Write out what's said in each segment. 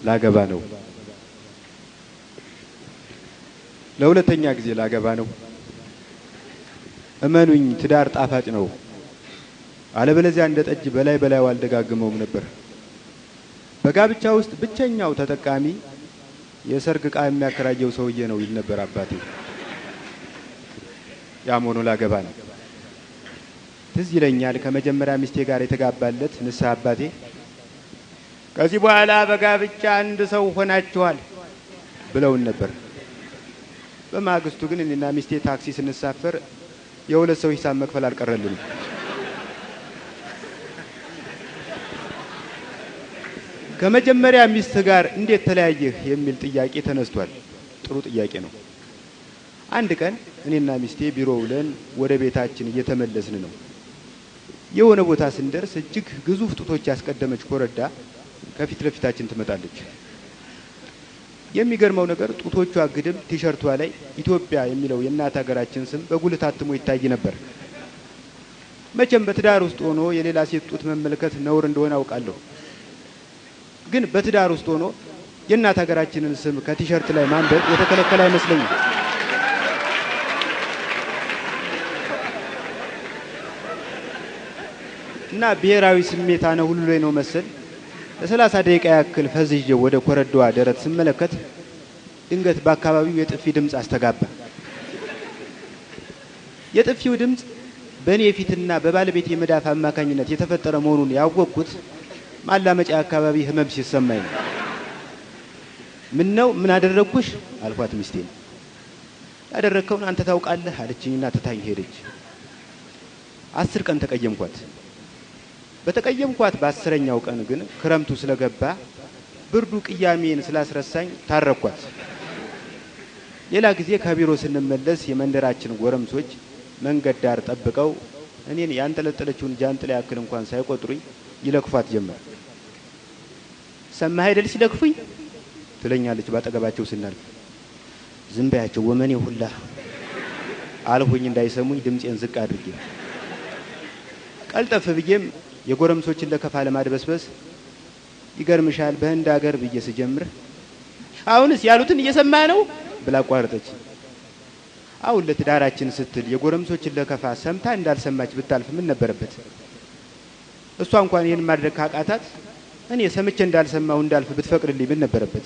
ላገባ ነው። ለሁለተኛ ጊዜ ላገባ ነው። እመኑኝ ትዳር ጣፋጭ ነው። አለበለዚያ እንደ ጠጅ በላይ በላይ አልደጋግመውም ነበር። በጋብቻ ውስጥ ብቸኛው ተጠቃሚ የሰርግ ዕቃ የሚያከራየው ሰውዬ ነው ይል ነበር አባቴ። ያም ሆኖ ላገባ ነው። ትዝ ይለኛል ከመጀመሪያ ሚስቴ ጋር የተጋባለት ንስሐ አባቴ ከዚህ በኋላ በጋብቻ አንድ ሰው ሆናችኋል ብለውን ነበር። በማግስቱ ግን እኔና ሚስቴ ታክሲ ስንሳፈር የሁለት ሰው ሂሳብ መክፈል አልቀረልንም። ከመጀመሪያ ሚስት ጋር እንዴት ተለያየህ የሚል ጥያቄ ተነስቷል። ጥሩ ጥያቄ ነው። አንድ ቀን እኔና ሚስቴ ቢሮ ውለን ወደ ቤታችን እየተመለስን ነው። የሆነ ቦታ ስንደርስ እጅግ ግዙፍ ጡቶች ያስቀደመች ኮረዳ ከፊት ለፊታችን ትመጣለች። የሚገርመው ነገር ጡቶቿ ግድም ቲሸርቷ ላይ ኢትዮጵያ የሚለው የእናት ሀገራችን ስም በጉልህ ታትሞ ይታይ ነበር። መቼም በትዳር ውስጥ ሆኖ የሌላ ሴት ጡት መመልከት ነውር እንደሆነ አውቃለሁ። ግን በትዳር ውስጥ ሆኖ የእናት ሀገራችንን ስም ከቲሸርት ላይ ማንበብ የተከለከለ አይመስለኝም። እና ብሔራዊ ስሜት አነ ሁሉ ላይ ነው መሰል ለ30 ደቂቃ ያክል ፈዝዤ ወደ ኮረዳዋ ደረት ስመለከት ድንገት በአካባቢው የጥፊ ድምጽ አስተጋባ። የጥፊው ድምጽ በእኔ ፊትና በባለቤቴ መዳፍ አማካኝነት የተፈጠረ መሆኑን ያወቅኩት ማላመጫ አካባቢ ህመም ሲሰማኝ ነው። ምን አደረኩሽ አልኳት ሚስቴን። ያደረከውን አንተ ታውቃለህ አለችኝና ትታኝ ሄደች። 10 ቀን ተቀየምኳት። በተቀየምኳት በ10ኛው ቀን ግን ክረምቱ ስለገባ ብርዱ ቅያሜን ስላስረሳኝ ታረኳት። ሌላ ጊዜ ከቢሮ ስንመለስ የመንደራችን ጎረምሶች መንገድ ዳር ጠብቀው እኔን ያንጠለጠለችውን ጃንጥላ ያክል እንኳን ሳይቆጥሩኝ ይለክፏት ጀመር። ሰማህ አይደል ሲለክፉኝ ትለኛለች ባጠገባቸው ስናልፍ። ዝም በያቸው ወመኔ ሁላ አልሁኝ እንዳይሰሙኝ ድምጼን ዝቅ አድርጌ። ቀልጠፍ ብዬም የጎረምሶችን ለከፋ ለማድበስበስ ይገርምሻል በህንድ ሀገር ብዬ ስጀምር አሁንስ ያሉትን እየሰማህ ነው ብላ አቋረጠች። አሁን ለትዳራችን ስትል የጎረምሶችን ለከፋ ሰምታ እንዳልሰማች ብታልፍ ምን ነበረበት? እሷ እንኳን ይሄን ማድረግ ካቃታት እኔ ሰምቼ እንዳልሰማው እንዳልፍ ብትፈቅድልኝ ምን ነበረበት?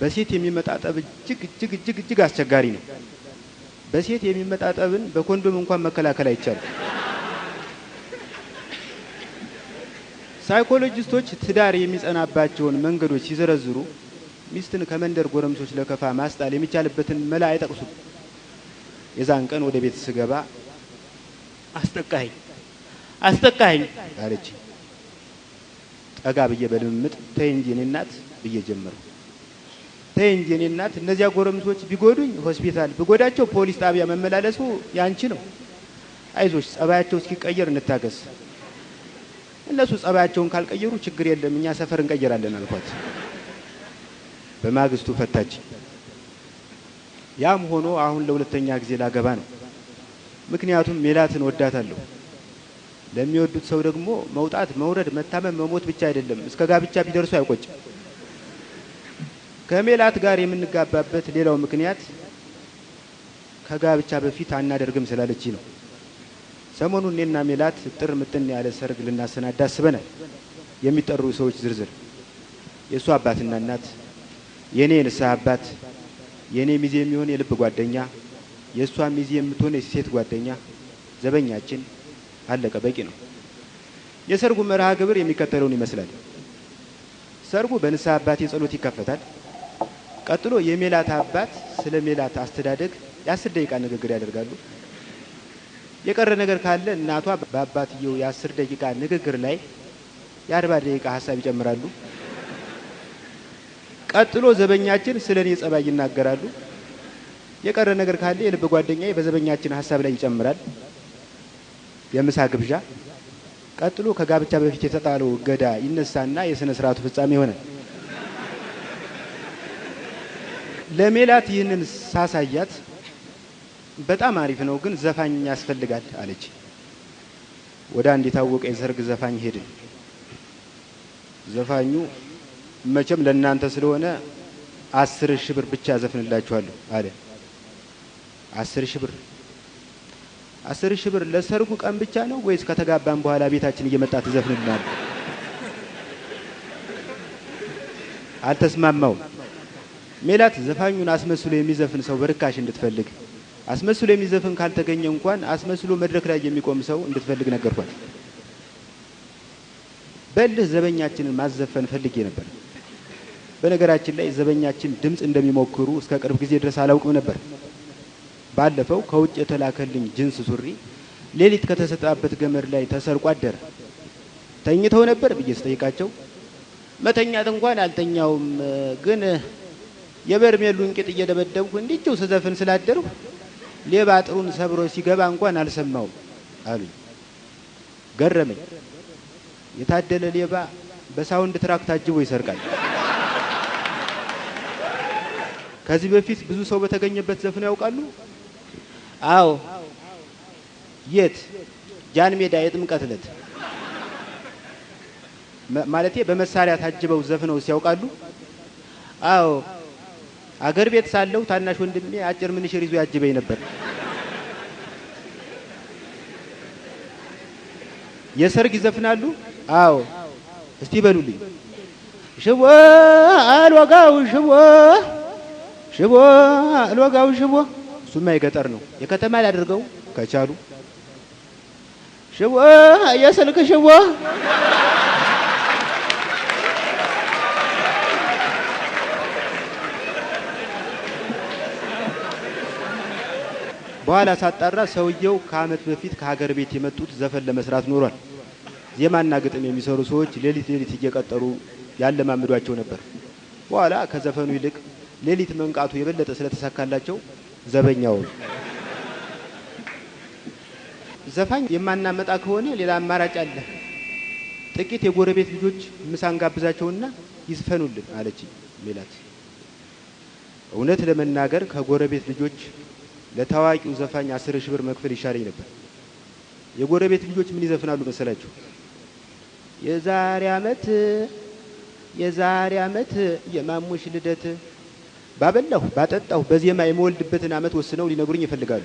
በሴት የሚመጣ ጠብ እጅግ አስቸጋሪ ነው። በሴት የሚመጣ ጠብን በኮንዶም እንኳን መከላከል አይቻልም። ሳይኮሎጂስቶች ትዳር የሚጸናባቸውን መንገዶች ሲዘረዝሩ ሚስትን ከመንደር ጎረምሶች ለከፋ ማስጣል የሚቻልበትን መላ አይጠቅሱም። የዛን ቀን ወደ ቤት ስገባ አስጠቃኝ አለች። ጠጋ ብዬ በልምምጥ ተይ እንጂ እኔ እናት ብዬ ጀመርኩ። ተይ እንጂ እኔ እናት እነዚያ ጎረምሶች ቢጎዱኝ ሆስፒታል ብጎዳቸው ፖሊስ ጣቢያ መመላለሱ ያንቺ ነው። አይዞሽ ጸባያቸው እስኪቀየር እንታገስ። እነሱ ጸባያቸውን ካልቀየሩ ችግር የለም እኛ ሰፈር እንቀየራለን አልኳት። በማግስቱ ፈታች። ያም ሆኖ አሁን ለሁለተኛ ጊዜ ላገባ ነው። ምክንያቱም ሜላትን ወዳታለሁ። ለሚወዱት ሰው ደግሞ መውጣት፣ መውረድ፣ መታመም፣ መሞት ብቻ አይደለም እስከ ጋብቻ ቢደርሱ አይቆጭም። ከሜላት ጋር የምንጋባበት ሌላው ምክንያት ከጋብቻ በፊት አናደርግም ስላለች ነው። ሰሞኑን እኔና ሜላት ጥር ምጥን ያለ ሰርግ ልናሰናዳ አስበናል። የሚጠሩ ሰዎች ዝርዝር የሷ አባትና እናት፣ የኔ ንስሐ አባት፣ የኔ ሚዜ የሚሆን የልብ ጓደኛ፣ የሷ ሚዜ የምትሆን የሴት ጓደኛ፣ ዘበኛችን፣ አለቀ በቂ ነው። የሰርጉ መርሃ ግብር የሚከተለውን ይመስላል። ሰርጉ በንስሐ አባቴ ጸሎት ይከፈታል። ቀጥሎ የሜላት አባት ስለ ሜላት አስተዳደግ የ10 ደቂቃ ንግግር ያደርጋሉ። የቀረ ነገር ካለ እናቷ በአባትየው የ10 ደቂቃ ንግግር ላይ የ40 ደቂቃ ሐሳብ ይጨምራሉ። ቀጥሎ ዘበኛችን ስለኔ ጸባይ ይናገራሉ። የቀረ ነገር ካለ የልብ ጓደኛዬ በዘበኛችን ሐሳብ ላይ ይጨምራል። የምሳ ግብዣ። ቀጥሎ ከጋብቻ በፊት የተጣለው እገዳ ይነሳና የሥነ ሥርዓቱ ፍጻሜ ይሆናል። ለሜላት ይህንን ሳሳያት በጣም አሪፍ ነው ግን ዘፋኝ ያስፈልጋል አለች። ወደ አንድ የታወቀ የሰርግ ዘፋኝ ሄድን። ዘፋኙ መቼም ለእናንተ ስለሆነ 10,000 ብር ብቻ ዘፍንላችኋለሁ አለ። 10,000 ብር 10,000 ብር ለሰርጉ ቀን ብቻ ነው ወይስ ከተጋባን በኋላ ቤታችን እየመጣ ትዘፍንልናል? አልተስማማው። ሜላት ዘፋኙን አስመስሎ የሚዘፍን ሰው በርካሽ እንድትፈልግ፣ አስመስሎ የሚዘፍን ካልተገኘ እንኳን አስመስሎ መድረክ ላይ የሚቆም ሰው እንድትፈልግ ነገርኳት። በልህ ዘበኛችንን ማዘፈን ፈልጌ ነበር። በነገራችን ላይ ዘበኛችን ድምጽ እንደሚሞክሩ እስከ ቅርብ ጊዜ ድረስ አላውቅም ነበር። ባለፈው ከውጭ የተላከልኝ ጅንስ ሱሪ ሌሊት ከተሰጣበት ገመድ ላይ ተሰርቆ አደረ። ተኝተው ነበር ብዬ ስጠይቃቸው መተኛት እንኳን አልተኛውም፣ ግን የበርሜሉን ቂጥ እየደበደብኩ እንዲሁ ስዘፍን ስላደርኩ ሌባ አጥሩን ሰብሮ ሲገባ እንኳን አልሰማውም አሉኝ። ገረመኝ። የታደለ ሌባ በሳውንድ ትራክ ታጅቦ ይሰርቃል። ከዚህ በፊት ብዙ ሰው በተገኘበት ዘፍነው ያውቃሉ? አዎ። የት? ጃን ሜዳ የጥምቀት ዕለት ማለቴ በመሳሪያ ታጅበው ዘፍነው ሲያውቃሉ? አዎ። አገር ቤት ሳለሁ ታናሽ ወንድሜ አጭር ምንሽር ይዞ ያጅበኝ ነበር። የሰርግ ይዘፍናሉ? አዎ። እስቲ በሉልኝ። ሽቦ አልወጋው ሽቦ ሽቦ አልወጋው ሽቦ። እሱማ የገጠር ነው። የከተማ ላድርገው ከቻሉ። ሽቦ የስልክ ሽቦ በኋላ ሳጣራ ሰውየው ከአመት በፊት ከሀገር ቤት የመጡት ዘፈን ለመስራት ኖሯል። ዜማና ግጥም የሚሰሩ ሰዎች ሌሊት እየቀጠሩ ያለማምዷቸው ነበር። በኋላ ከዘፈኑ ይልቅ ሌሊት መንቃቱ የበለጠ ስለተሳካላቸው ዘበኛው ዘፋኝ የማናመጣ ከሆነ ሌላ አማራጭ አለ። ጥቂት የጎረቤት ልጆች ምሳን ጋብዛቸውና ይዝፈኑልን አለች ሜላት። እውነት ለመናገር ከጎረቤት ልጆች ለታዋቂው ዘፋኝ 10,000 ብር መክፈል ይሻለኝ ነበር። የጎረቤት ልጆች ምን ይዘፍናሉ መሰላችሁ? የዛሬ አመት የማሙሽ ልደት ባበላሁ ባጠጣሁ በዜማ የመወልድበትን አመት ወስነው ሊነግሩኝ ይፈልጋሉ።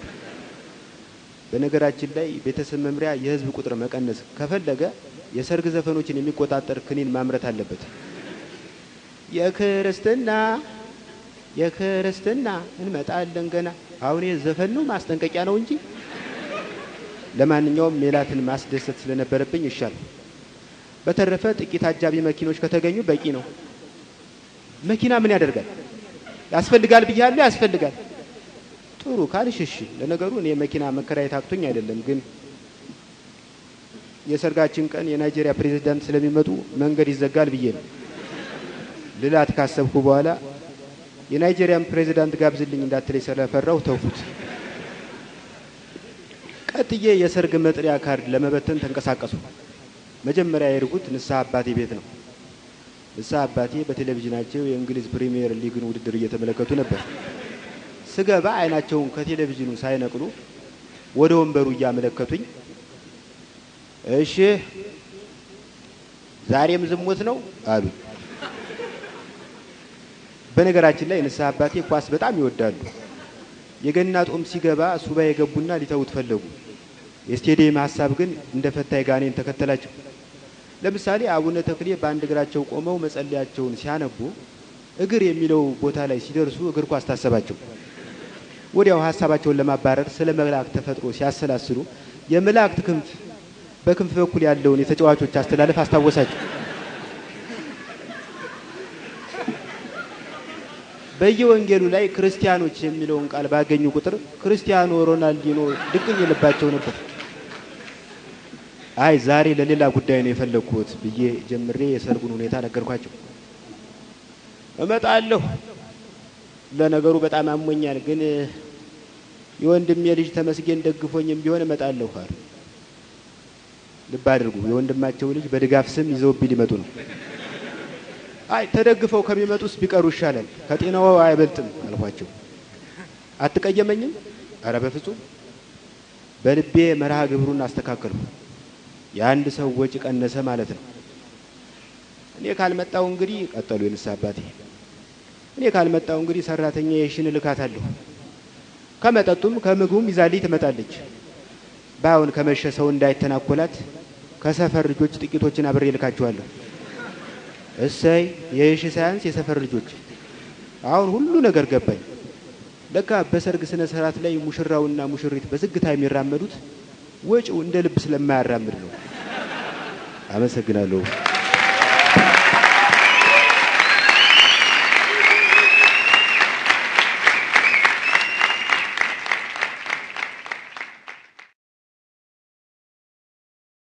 በነገራችን ላይ ቤተሰብ መምሪያ የህዝብ ቁጥር መቀነስ ከፈለገ የሰርግ ዘፈኖችን የሚቆጣጠር ክኒን ማምረት አለበት። የክርስትና እንመጣለን ገና። አሁን ዘፈን ነው ማስጠንቀቂያ ነው እንጂ። ለማንኛውም ሜላትን ማስደሰት ስለነበረብኝ ይሻል። በተረፈ ጥቂት አጃቢ መኪኖች ከተገኙ በቂ ነው። መኪና ምን ያደርጋል? ያስፈልጋል ብያለሁ፣ ያስፈልጋል። ጥሩ ካልሽሽ። ለነገሩ እኔ መኪና መከራየት አቅቶኝ አይደለም፣ ግን የሰርጋችን ቀን የናይጄሪያ ፕሬዝዳንት ስለሚመጡ መንገድ ይዘጋል ብዬ ነው ልላት ካሰብኩ በኋላ የናይጄሪያን ፕሬዝዳንት ጋብዝልኝ እንዳትለይ ስለፈራው ተውኩት። ቀጥዬ የሰርግ መጥሪያ ካርድ ለመበተን ተንቀሳቀሱ። መጀመሪያ የሄድኩት ንስሐ አባቴ ቤት ነው። ንስሐ አባቴ በቴሌቪዥናቸው የእንግሊዝ ፕሪሚየር ሊግን ውድድር እየተመለከቱ ነበር። ስገባ አይናቸውን ከቴሌቪዥኑ ሳይነቅሉ ወደ ወንበሩ እያመለከቱኝ እሺ ዛሬም ዝሙት ነው አሉ። በነገራችን ላይ ንስሐ አባቴ ኳስ በጣም ይወዳሉ። የገና ጦም ሲገባ ሱባኤ የገቡና ሊተውት ፈለጉ። የስቴዲየም ሐሳብ ግን እንደ ፈታይ ጋኔን ተከተላቸው። ለምሳሌ አቡነ ተክሌ በአንድ እግራቸው ቆመው መጸለያቸውን ሲያነቡ እግር የሚለው ቦታ ላይ ሲደርሱ እግር ኳስ ታሰባቸው። ወዲያው ሐሳባቸውን ለማባረር ስለ መላእክት ተፈጥሮ ሲያሰላስሉ የመላእክት ክንፍ በክንፍ በኩል ያለውን የተጫዋቾች አስተላለፍ አስታወሳቸው። በየወንጌሉ ላይ ክርስቲያኖች የሚለውን ቃል ባገኙ ቁጥር ክርስቲያኖ ሮናልዲኖ ድቅኝ ይልባቸው ነበር። አይ ዛሬ ለሌላ ጉዳይ ነው የፈለኩት ብዬ ጀምሬ የሰርጉን ሁኔታ ነገርኳቸው። እመጣለሁ፣ ለነገሩ በጣም አሞኛል፣ ግን የወንድሜ ልጅ ተመስገን ደግፎኝም ቢሆን እመጣለሁ አሉ። ልብ አድርጉ፣ የወንድማቸው ልጅ በድጋፍ ስም ይዘውብኝ ሊመጡ ነው። አይ ተደግፈው ከሚመጡስ ቢቀሩ ይሻላል፣ ከጤናው አይበልጥም አልኳቸው። አትቀየመኝም? ኧረ በፍጹም። በልቤ መርሃ ግብሩን አስተካከልኩ። የአንድ ሰው ወጪ ቀነሰ ማለት ነው። እኔ ካልመጣው እንግዲህ ቀጠሉ የንስ አባቴ እኔ ካልመጣው እንግዲህ ሰራተኛ የሽን ልካታለሁ ከመጠጡም ከምግቡም ይዛልኝ ትመጣለች ባውን ከመሸ ሰው እንዳይተናኮላት ከሰፈር ልጆች ጥቂቶችን አብሬ ልካቸዋለሁ እሰይ የሽ ሳይንስ የሰፈር ልጆች አሁን ሁሉ ነገር ገባኝ ለካ በሰርግ ስነ ስርዓት ላይ ሙሽራውና ሙሽሪት በዝግታ የሚራመዱት ወጪው እንደ ልብ ስለማያራምድ ነው አመሰግናለሁ